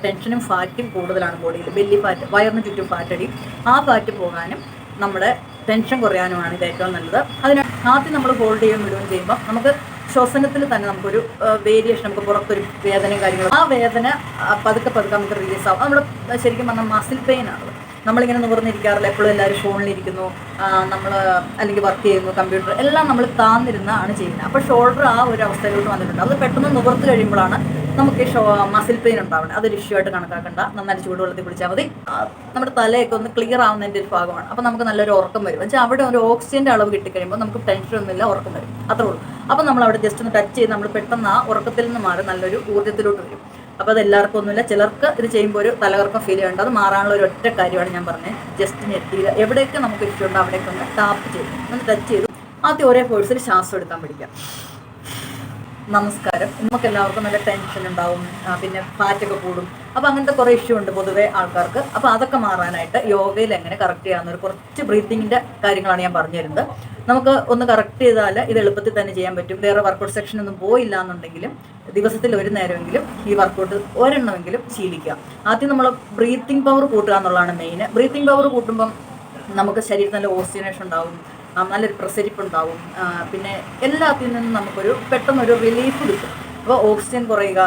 ടെൻഷനും ഫാറ്റും കൂടുതലാണ് ബോഡിയിൽ. ബെല്ലി ഫാറ്റ്, വയറിന് ചുറ്റും ഫാറ്റടി, ആ ഫാറ്റ് പോകാനും നമ്മുടെ ടെൻഷൻ കുറയാനുമാണ് ഇത് ഏറ്റവും നല്ലത്. അതിന് ആദ്യം നമ്മൾ ഹോൾഡ് ചെയ്യുകയും വിടുകയും ചെയ്യുമ്പോൾ നമുക്ക് ശ്വസനത്തിൽ തന്നെ നമുക്കൊരു വേരിയേഷൻ, നമുക്ക് പുറത്തൊരു വേദനയും കാര്യങ്ങളും, ആ വേദന പതുക്കെ നമുക്ക് റിലീസ് ആവും. നമ്മൾ ശരിക്കും പറഞ്ഞാൽ മസിൽ പെയിൻ ആണ്. നമ്മളിങ്ങനെ നിവർന്നിരിക്കാറില്ല, എപ്പോഴും എല്ലാവരും ഫോണിലിരിക്കുന്നു, നമ്മൾ അല്ലെങ്കിൽ വർക്ക് ചെയ്യുന്നു, കമ്പ്യൂട്ടർ എല്ലാം നമ്മൾ താന്നിരുന്നാണ് ചെയ്യുന്നത്. അപ്പോൾ ഷോൾഡർ ആ ഒരു അവസ്ഥയിലോട്ട് വന്നിട്ടുണ്ട്. അത് പെട്ടെന്ന് നിവർത്ത് കഴിയുമ്പോഴാണ് നമുക്ക് മസിൽ പെയിൻ ഉണ്ടാവുന്നത്. അതൊരു ഇഷ്യൂ ആയിട്ട് കണക്കാക്കണ്ട. നന്നായിട്ട് ചൂടുവെള്ളത്തിൽ കുടിച്ചാൽ മതി. നമ്മുടെ തലയൊക്കെ ഒന്ന് ക്ലിയർ ആവുന്നതിൻ്റെ ഒരു ഭാഗമാണ്. അപ്പോൾ നമുക്ക് നല്ലൊരു ഉറക്കം വരും. വെച്ചാൽ അവിടെ ഒരു ഓക്സിജൻ്റെ അളവ് കിട്ടിക്കഴിയുമ്പോൾ നമുക്ക് ടെൻഷനൊന്നുമില്ല, ഉറക്കം വരും. അത്രേ ഉള്ളൂ. അപ്പോൾ നമ്മൾ അവിടെ ജസ്റ്റ് ഒന്ന് ടച്ച് ചെയ്ത് നമ്മൾ പെട്ടെന്ന് ആ ഉറക്കത്തിൽ നിന്ന് മാറി നല്ലൊരു ഊർജ്ജത്തിലോട്ട് വരും. അപ്പോൾ അത് എല്ലാവർക്കും ഒന്നുമില്ല, ചിലർക്ക് ഇത് ചെയ്യുമ്പോൾ ഒരു തലകറക്കം ഫീൽ ചെയ്യുന്നുണ്ട്. അത് മാറാനുള്ള ഒരു ഒറ്റ കാര്യമാണ് ഞാൻ പറഞ്ഞത്. ജസ്റ്റ് നെറ്റിയിൽ എവിടെയൊക്കെ നമുക്ക് ഇഷ്യൂ ഉണ്ടോ അവിടെയൊക്കെ ഒന്ന് ടാപ്പ് ചെയ്ത് ഒന്ന് ടച്ച് ചെയ്തു ആദ്യം ഒരേ ഫോഴ്സിൽ ശ്വാസം എടുക്കാൻ പഠിക്കാം. നമസ്കാരം. നമുക്ക് എല്ലാവർക്കും നല്ല ടെൻഷൻ ഉണ്ടാവും, പിന്നെ ഫാറ്റൊക്കെ കൂടും. അപ്പോൾ അങ്ങനത്തെ കുറേ ഇഷ്യൂ ഉണ്ട് പൊതുവെ ആൾക്കാർക്ക്. അപ്പോൾ അതൊക്കെ മാറാനായിട്ട് യോഗയിൽ എങ്ങനെ കറക്റ്റ് ചെയ്യാവുന്ന കുറച്ച് ബ്രീത്തിങ്ങിൻ്റെ കാര്യങ്ങളാണ് ഞാൻ പറഞ്ഞു തരുന്നത്. നമുക്ക് ഒന്ന് കറക്റ്റ് ചെയ്താൽ ഇത് എളുപ്പത്തിൽ തന്നെ ചെയ്യാൻ പറ്റും. വേറെ വർക്കൗട്ട് സെക്ഷൻ ഒന്നും പോയില്ല എന്നുണ്ടെങ്കിലും ദിവസത്തിൽ ഒരു നേരമെങ്കിലും ഈ വർക്കൗട്ട് ഒരെണ്ണമെങ്കിലും ശീലിക്കുക. ആദ്യം നമ്മൾ ബ്രീത്തിങ് പവർ കൂട്ടുക എന്നുള്ളതാണ് മെയിൻ. ബ്രീത്തിങ് പവർ കൂട്ടുമ്പം നമുക്ക് ശരീരത്തിൽ നല്ല ഓക്സിജനേഷൻ ഉണ്ടാവും, നല്ലൊരു പ്രസരിപ്പ് ഉണ്ടാവും, പിന്നെ എല്ലാത്തിൽ നിന്നും നമുക്കൊരു പെട്ടെന്നൊരു റിലീഫ് കിട്ടും. അപ്പോൾ ഓക്സിജൻ കുറയുക.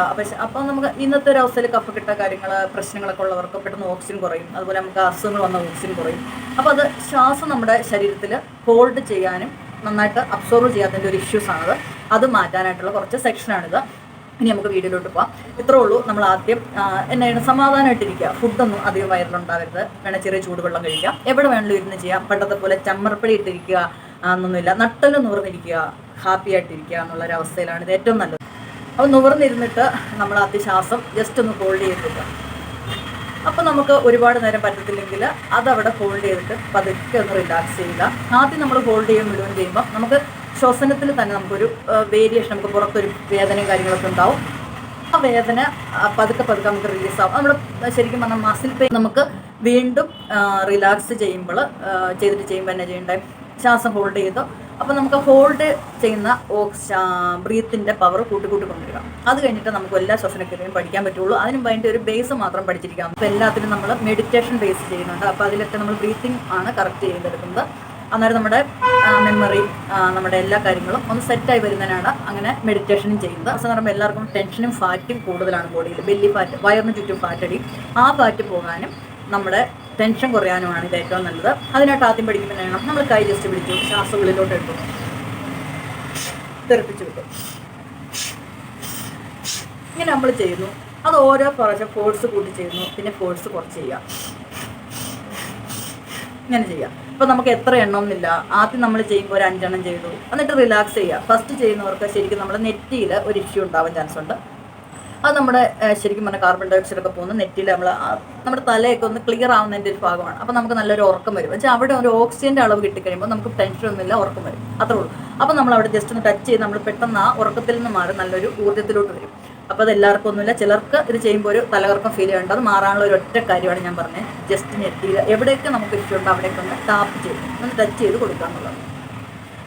അപ്പോൾ നമുക്ക് ഇന്നത്തെ ഒരു അവസ്ഥയിൽ കഫക്കെട്ട കാര്യങ്ങൾ പ്രശ്നങ്ങളൊക്കെ ഉള്ളവർക്ക് പെട്ടെന്ന് ഓക്സിജൻ കുറയും. അതുപോലെ നമുക്ക് അസുഖങ്ങൾ വന്ന ഓക്സിജൻ കുറയും. അപ്പോൾ അത് ശ്വാസം നമ്മുടെ ശരീരത്തിൽ ഹോൾഡ് ചെയ്യാനും നന്നായിട്ട് അബ്സോർവ് ചെയ്യാത്തതിൻ്റെ ഒരു ഇഷ്യൂസാണത്. അത് മാറ്റാനായിട്ടുള്ള കുറച്ച് സെക്ഷനാണിത്. ഇനി നമുക്ക് വീഡിയോയിലോട്ട് പോകാം. ഇത്രേ ഉള്ളൂ. നമ്മൾ ആദ്യം എന്നാണ് സമാധാനമായിട്ടിരിക്കുക. ഫുഡൊന്നും അധികം വയറിലുണ്ടാവരുത്. വേണേൽ ചെറിയ ചൂടുവെള്ളം കഴിക്കാം. എവിടെ വേണമെങ്കിലും ഇരുന്ന് ചെയ്യാം. പണ്ടത്തെ പോലെ ചമ്മർപ്പടി ഇട്ടിരിക്കുക എന്നൊന്നുമില്ല. നട്ടല് നിവർന്നിരിക്കുക, ഹാപ്പി ആയിട്ടിരിക്കുക എന്നുള്ളൊരവസ്ഥയിലാണ് ഇത് ഏറ്റവും നല്ലത്. അപ്പോൾ നിവർന്നിരുന്നിട്ട് നമ്മൾ ആദ്യം ശ്വാസം ജസ്റ്റ് ഒന്ന് ഹോൾഡ് ചെയ്തിട്ട്, അപ്പോൾ നമുക്ക് ഒരുപാട് നേരം പറ്റത്തില്ലെങ്കിൽ അതവിടെ ഹോൾഡ് ചെയ്തിട്ട് പതുക്കെ ഒന്ന് റിലാക്സ് ചെയ്യുക. ആദ്യം നമ്മൾ ഹോൾഡ് ചെയ്യുകയും വിടുകയും ചെയ്യുമ്പോൾ നമുക്ക് ശ്വസനത്തിൽ തന്നെ നമുക്കൊരു വേരിയേഷൻ, നമുക്ക് പുറത്തൊരു വേദനയും കാര്യങ്ങളൊക്കെ ഉണ്ടാവും. ആ വേദന പതുക്കെ നമുക്ക് റിലീസ് ആവും. നമ്മൾ ശരിക്കും പറഞ്ഞാൽ മസിൽ പെയിൻ നമുക്ക് വീണ്ടും റിലാക്സ് ചെയ്യുമ്പോൾ തന്നെ ചെയ്യേണ്ടത് ശ്വാസം ഹോൾഡ് ചെയ്തോ. അപ്പോൾ നമുക്ക് ഹോൾഡ് ചെയ്യുന്ന ബ്രീത്തിൻ്റെ പവർ കൂട്ടിക്കൊണ്ടിരിക്കണം. അത് കഴിഞ്ഞിട്ട് നമുക്ക് എല്ലാ ശ്വസനക്രിയയും പഠിക്കാൻ പറ്റുള്ളൂ. അതിനും വേണ്ടി ഒരു ബേസ് മാത്രം പഠിച്ചിരിക്കാം. അപ്പോൾ എല്ലാത്തിനും നമ്മൾ മെഡിറ്റേഷൻ ബേസ് ചെയ്യുന്നുണ്ട്. അപ്പോൾ അതിലൊക്കെ നമ്മൾ ബ്രീത്തിങ് ആണ് കറക്റ്റ് ചെയ്തെടുക്കുന്നത്. അന്നേരം നമ്മുടെ മെമ്മറി, നമ്മുടെ എല്ലാ കാര്യങ്ങളും ഒന്ന് സെറ്റായി വരുന്നതിനാണ് അങ്ങനെ മെഡിറ്റേഷനും ചെയ്യുന്നത്. എന്ന് പറയുമ്പോൾ എല്ലാവർക്കും ടെൻഷനും ഫാറ്റും കൂടുതലാണ് ബോഡിയിൽ. ബെല്ലി ഫാറ്റ്, വയറിന് ചുറ്റും ഫാറ്റടി, ആ ഫാറ്റ് പോകാനും നമ്മുടെ ടെൻഷൻ കുറയാനുമാണ് ഇത് ഏറ്റവും നല്ലത്. അതിനായിട്ട് ആദ്യം പഠിക്കുമ്പോൾ നമ്മൾ കൈ ജസ്റ്റ് പിടിച്ചു, ശ്വാസം ഉള്ളിലോട്ട് എടുത്തു, തെറിപ്പിച്ചു വിട്ടു. ഇങ്ങനെ നമ്മൾ ചെയ്യുന്നു. അത് ഓരോ പ്രാവശ്യം ഫോഴ്സ് കൂട്ടി ചെയ്യുന്നു, പിന്നെ ഫോഴ്സ് കുറച്ച് ചെയ്യുക, ഇങ്ങനെ ചെയ്യാം. ഇപ്പോൾ നമുക്ക് എത്ര എണ്ണമെന്നില്ല. ആദ്യം നമ്മൾ ചെയ്യുമ്പോൾ ഒരു 5 എണ്ണം ചെയ്തു, എന്നിട്ട് റിലാക്സ് ചെയ്യുക. ഫസ്റ്റ് ചെയ്യുന്നവർക്ക് ശരിക്കും നമ്മുടെ നെറ്റിയിൽ ഒരു ഇഷ്യൂ ഉണ്ടാവാൻ ചാൻസ് ഉണ്ട്. അത് നമ്മുടെ ശരിക്കും പറഞ്ഞാൽ കാർബൺ ഡൈ ഓക്സൈഡ് ഒക്കെ പോകുന്ന നെറ്റിയിൽ നമ്മുടെ തലയൊക്കെ ഒന്ന് ക്ലിയർ ആവുന്നതിൻ്റെ ഒരു ഭാഗമാണ്. അപ്പോൾ നമുക്ക് നല്ലൊരു ഉറക്കം വരും. വെച്ചാൽ അവിടെ ഒരു ഓക്സിജൻ്റെ അളവ് കിട്ടിക്കഴിയുമ്പോൾ നമുക്ക് ടെൻഷനൊന്നുമില്ല, ഉറക്കം വരും. അത്രേ ഉള്ളൂ. അപ്പോൾ നമ്മൾ അവിടെ ജസ്റ്റ് ഒന്ന് ടച്ച് ചെയ്ത് നമ്മൾ പെട്ടെന്ന് ആ ഉറക്കത്തിൽ നിന്ന് മാറി നല്ലൊരു ഊർജ്ജത്തിലോട്ട് വരും. അപ്പോൾ അത് എല്ലാവർക്കും ഒന്നുമില്ല, ചിലർക്ക് ഇത് ചെയ്യുമ്പോൾ ഒരു തലകറക്കം ഫീൽ ചെയ്യുന്നുണ്ട്. അത് മാറാനുള്ള ഒരു ഒറ്റ കാര്യമാണ് ഞാൻ പറഞ്ഞത്. ജസ്റ്റ് നെറ്റിയിൽ എവിടെയൊക്കെ നമുക്ക് ഇഷ്യൂ ഉണ്ടോ അവിടെയൊക്കെ ഒന്ന് ടാപ്പ് ചെയ്ത് ഒന്ന് ടച്ച് ചെയ്ത് കൊടുക്കുക എന്നുള്ളത്.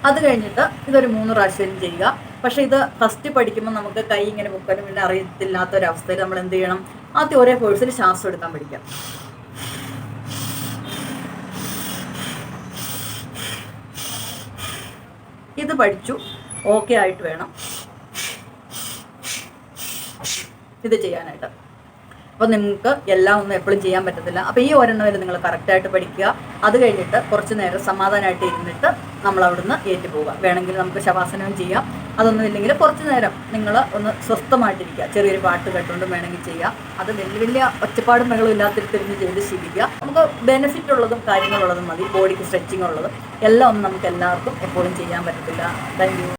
അത് കഴിഞ്ഞിട്ട് ഇതൊരു 3 പ്രാവശ്യം ചെയ്യുക. പക്ഷേ ഇത് ഫസ്റ്റ് പഠിക്കുമ്പോൾ നമുക്ക് കൈ ഇങ്ങനെ പൊക്കാനും പിന്നെ അറിയത്തില്ലാത്തൊരവസ്ഥയിൽ നമ്മൾ എന്ത് ചെയ്യണം, ആദ്യം ഒരേ ഫോഴ്സിൽ ശ്വാസം എടുക്കാൻ പഠിക്കാം. ഇത് പഠിച്ചു ഓക്കെ ആയിട്ട് വേണം ഇത് ചെയ്യാനായിട്ട്. അപ്പോൾ നിങ്ങൾക്ക് എല്ലാം ഒന്നും എപ്പോഴും ചെയ്യാൻ പറ്റത്തില്ല. അപ്പോൾ ഈ ഒരെണ്ണമെങ്കിലും നിങ്ങൾ കറക്റ്റായിട്ട് പഠിക്കുക. അത് കഴിഞ്ഞിട്ട് കുറച്ച് നേരം സമാധാനമായിട്ട് ഇരുന്നിട്ട് നമ്മൾ അവിടുന്ന് ഏറ്റുപോവുക. വേണമെങ്കിൽ നമുക്ക് ശവാസനവും ചെയ്യാം. അതൊന്നും ഇല്ലെങ്കിൽ കുറച്ച് നേരം നിങ്ങൾ ഒന്ന് സ്വസ്ഥമായിട്ടിരിക്കുക. ചെറിയൊരു പാട്ട് കേട്ടുകൊണ്ട് വേണമെങ്കിൽ ചെയ്യാം. അത് വലിയ ഒച്ചപ്പാടും ബഹളവും ഇല്ലാത്തിരുന്ന് ചെയ്ത് ശീലിക്കുക. നമുക്ക് ബെനിഫിറ്റ് ഉള്ളതും കാര്യങ്ങളുള്ളതും മതി. ബോഡിക്ക് സ്ട്രെച്ചിങ് ഉള്ളതും എല്ലാം ഒന്നും നമുക്ക് എല്ലാവർക്കും എപ്പോഴും ചെയ്യാൻ പറ്റത്തില്ല. Thank you.